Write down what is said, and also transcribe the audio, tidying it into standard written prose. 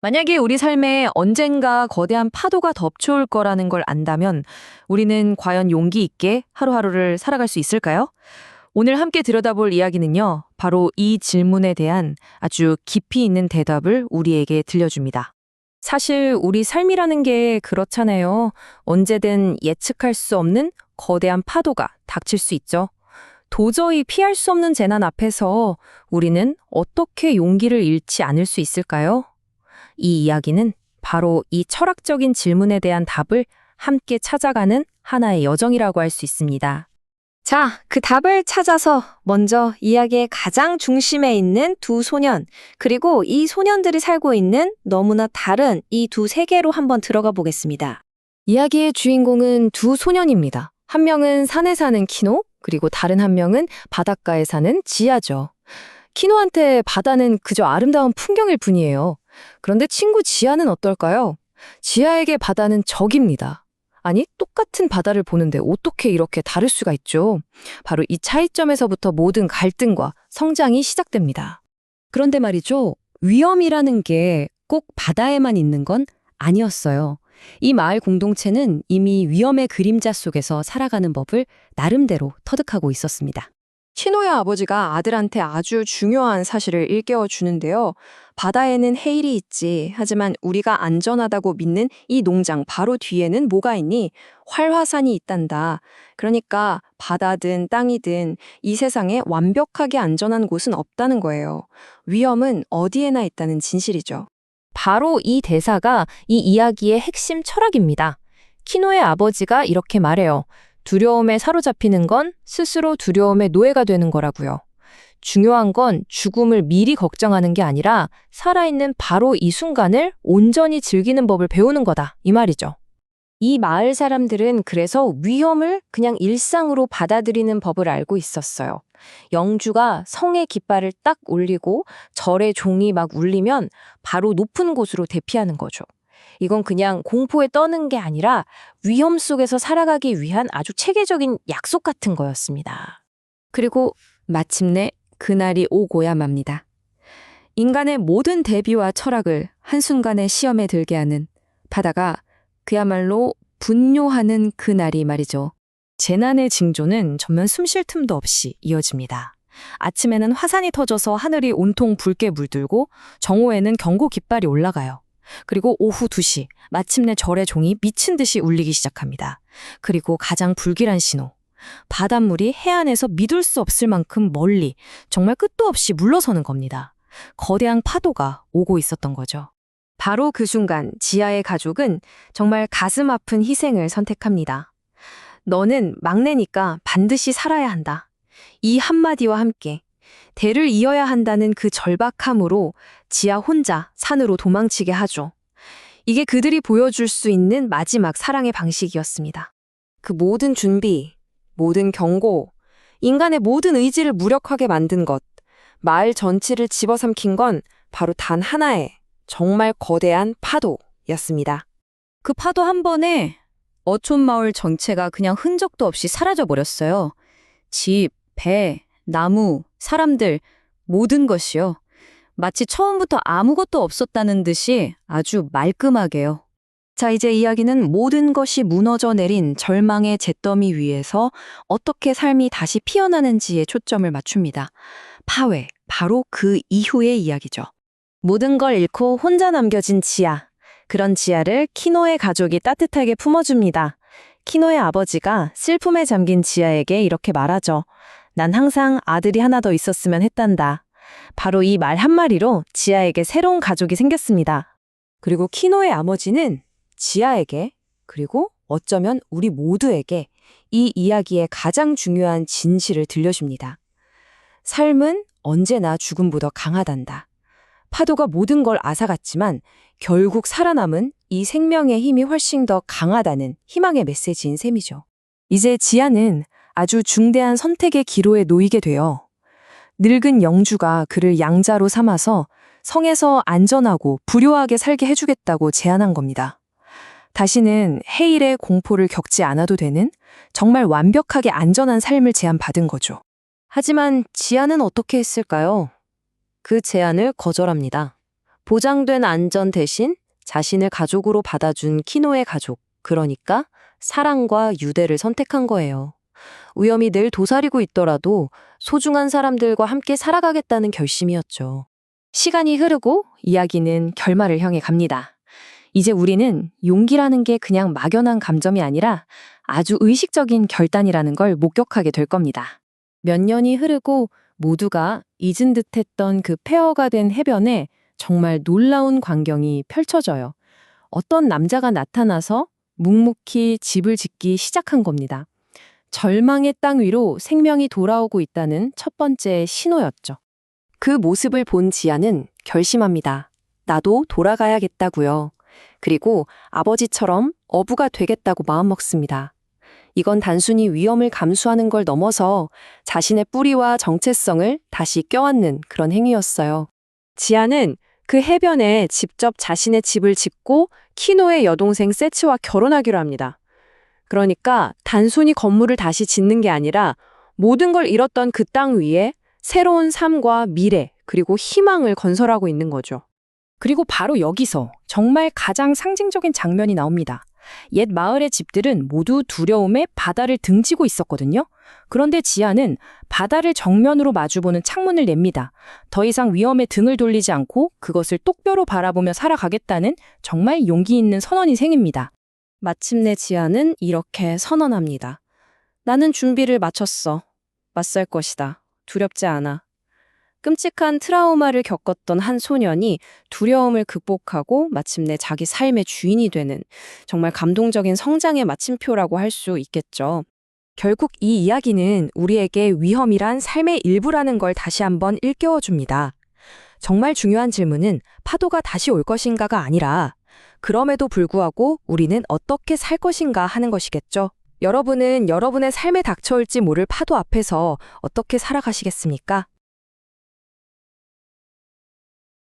만약에 우리 삶에 언젠가 거대한 파도가 덮쳐올 거라는 걸 안다면 우리는 과연 용기 있게 하루하루를 살아갈 수 있을까요? 오늘 함께 들여다볼 이야기는요, 바로 이 질문에 대한 아주 깊이 있는 대답을 우리에게 들려줍니다. 사실 우리 삶이라는 게 그렇잖아요. 언제든 예측할 수 없는 거대한 파도가 닥칠 수 있죠. 도저히 피할 수 없는 재난 앞에서 우리는 어떻게 용기를 잃지 않을 수 있을까요? 이 이야기는 바로 이 철학적인 질문에 대한 답을 함께 찾아가는 하나의 여정이라고 할 수 있습니다. 자, 그 답을 찾아서 먼저 이야기의 가장 중심에 있는 두 소년, 그리고 이 소년들이 살고 있는 너무나 다른 이 두 세계로 한번 들어가 보겠습니다. 이야기의 주인공은 두 소년입니다. 한 명은 산에 사는 키노, 그리고 다른 한 명은 바닷가에 사는 지아죠. 키노한테 바다는 그저 아름다운 풍경일 뿐이에요. 그런데 친구 지아는 어떨까요? 지아에게 바다는 적입니다. 아니, 똑같은 바다를 보는데 어떻게 이렇게 다를 수가 있죠? 바로 이 차이점에서부터 모든 갈등과 성장이 시작됩니다. 그런데 말이죠, 위험이라는 게 꼭 바다에만 있는 건 아니었어요. 이 마을 공동체는 이미 위험의 그림자 속에서 살아가는 법을 나름대로 터득하고 있었습니다. 키노의 아버지가 아들한테 아주 중요한 사실을 일깨워 주는데요. 바다에는 해일이 있지. 하지만 우리가 안전하다고 믿는 이 농장 바로 뒤에는 뭐가 있니? 활화산이 있단다. 그러니까 바다든 땅이든 이 세상에 완벽하게 안전한 곳은 없다는 거예요. 위험은 어디에나 있다는 진실이죠. 바로 이 대사가 이 이야기의 핵심 철학입니다. 키노의 아버지가 이렇게 말해요. 두려움에 사로잡히는 건 스스로 두려움의 노예가 되는 거라고요. 중요한 건 죽음을 미리 걱정하는 게 아니라 살아있는 바로 이 순간을 온전히 즐기는 법을 배우는 거다, 이 말이죠. 이 마을 사람들은 그래서 위험을 그냥 일상으로 받아들이는 법을 알고 있었어요. 영주가 성의 깃발을 딱 올리고 절의 종이 막 울리면 바로 높은 곳으로 대피하는 거죠. 이건 그냥 공포에 떠는 게 아니라 위험 속에서 살아가기 위한 아주 체계적인 약속 같은 거였습니다. 그리고 마침내 그날이 오고야 맙니다. 인간의 모든 대비와 철학을 한순간에 시험에 들게 하는 바다가 그야말로 분뇨하는 그날이 말이죠. 재난의 징조는 전면 숨 쉴 틈도 없이 이어집니다. 아침에는 화산이 터져서 하늘이 온통 붉게 물들고 정오에는 경고 깃발이 올라가요. 그리고 오후 2시, 마침내 절의 종이 미친 듯이 울리기 시작합니다. 그리고 가장 불길한 신호. 바닷물이 해안에서 믿을 수 없을 만큼 멀리, 정말 끝도 없이 물러서는 겁니다. 거대한 파도가 오고 있었던 거죠. 바로 그 순간 지아의 가족은 정말 가슴 아픈 희생을 선택합니다. 너는 막내니까 반드시 살아야 한다. 이 한마디와 함께 대를 이어야 한다는 그 절박함으로 지아 혼자 산으로 도망치게 하죠. 이게 그들이 보여줄 수 있는 마지막 사랑의 방식이었습니다. 그 모든 준비, 모든 경고, 인간의 모든 의지를 무력하게 만든 것, 마을 전체를 집어삼킨 건 바로 단 하나의 정말 거대한 파도였습니다. 그 파도 한 번에 어촌 마을 전체가 그냥 흔적도 없이 사라져 버렸어요. 집, 배, 나무, 사람들, 모든 것이요. 마치 처음부터 아무것도 없었다는 듯이 아주 말끔하게요. 자, 이제 이야기는 모든 것이 무너져 내린 절망의 잿더미 위에서 어떻게 삶이 다시 피어나는지에 초점을 맞춥니다. 파회, 바로 그 이후의 이야기죠. 모든 걸 잃고 혼자 남겨진 지아. 그런 지아를 키노의 가족이 따뜻하게 품어줍니다. 키노의 아버지가 슬픔에 잠긴 지아에게 이렇게 말하죠. 난 항상 아들이 하나 더 있었으면 했단다. 바로 이 말 한마디로 지아에게 새로운 가족이 생겼습니다. 그리고 키노의 아버지는 지아에게, 그리고 어쩌면 우리 모두에게 이 이야기의 가장 중요한 진실을 들려줍니다. 삶은 언제나 죽음보다 강하단다. 파도가 모든 걸 앗아갔지만 결국 살아남은 이 생명의 힘이 훨씬 더 강하다는 희망의 메시지인 셈이죠. 이제 지아는 아주 중대한 선택의 기로에 놓이게 돼요. 늙은 영주가 그를 양자로 삼아서 성에서 안전하고 불효하게 살게 해주겠다고 제안한 겁니다. 다시는 해일의 공포를 겪지 않아도 되는 정말 완벽하게 안전한 삶을 제안받은 거죠. 하지만 지아는 어떻게 했을까요? 그 제안을 거절합니다. 보장된 안전 대신 자신을 가족으로 받아준 키노의 가족, 그러니까 사랑과 유대를 선택한 거예요. 위험이 늘 도사리고 있더라도 소중한 사람들과 함께 살아가겠다는 결심이었죠. 시간이 흐르고 이야기는 결말을 향해 갑니다. 이제 우리는 용기라는 게 그냥 막연한 감정이 아니라 아주 의식적인 결단이라는 걸 목격하게 될 겁니다. 몇 년이 흐르고 모두가 잊은 듯했던 그 폐허가 된 해변에 정말 놀라운 광경이 펼쳐져요. 어떤 남자가 나타나서 묵묵히 집을 짓기 시작한 겁니다. 절망의 땅 위로 생명이 돌아오고 있다는 첫 번째 신호였죠. 그 모습을 본 지아는 결심합니다. 나도 돌아가야겠다고요. 그리고 아버지처럼 어부가 되겠다고 마음먹습니다. 이건 단순히 위험을 감수하는 걸 넘어서 자신의 뿌리와 정체성을 다시 껴안는 그런 행위였어요. 지아는 그 해변에 직접 자신의 집을 짓고 키노의 여동생 세츠와 결혼하기로 합니다. 그러니까 단순히 건물을 다시 짓는 게 아니라 모든 걸 잃었던 그 땅 위에 새로운 삶과 미래, 그리고 희망을 건설하고 있는 거죠. 그리고 바로 여기서 정말 가장 상징적인 장면이 나옵니다. 옛 마을의 집들은 모두 두려움에 바다를 등지고 있었거든요. 그런데 지아는 바다를 정면으로 마주보는 창문을 냅니다. 더 이상 위험에 등을 돌리지 않고 그것을 똑바로 바라보며 살아가겠다는 정말 용기 있는 선언이 생깁니다. 마침내 지아는 이렇게 선언합니다. 나는 준비를 마쳤어. 맞설 것이다. 두렵지 않아. 끔찍한 트라우마를 겪었던 한 소년이 두려움을 극복하고 마침내 자기 삶의 주인이 되는 정말 감동적인 성장의 마침표라고 할 수 있겠죠. 결국 이 이야기는 우리에게 위험이란 삶의 일부라는 걸 다시 한번 일깨워줍니다. 정말 중요한 질문은 파도가 다시 올 것인가가 아니라 그럼에도 불구하고 우리는 어떻게 살 것인가 하는 것이겠죠. 여러분은 여러분의 삶에 닥쳐올지 모를 파도 앞에서 어떻게 살아가시겠습니까?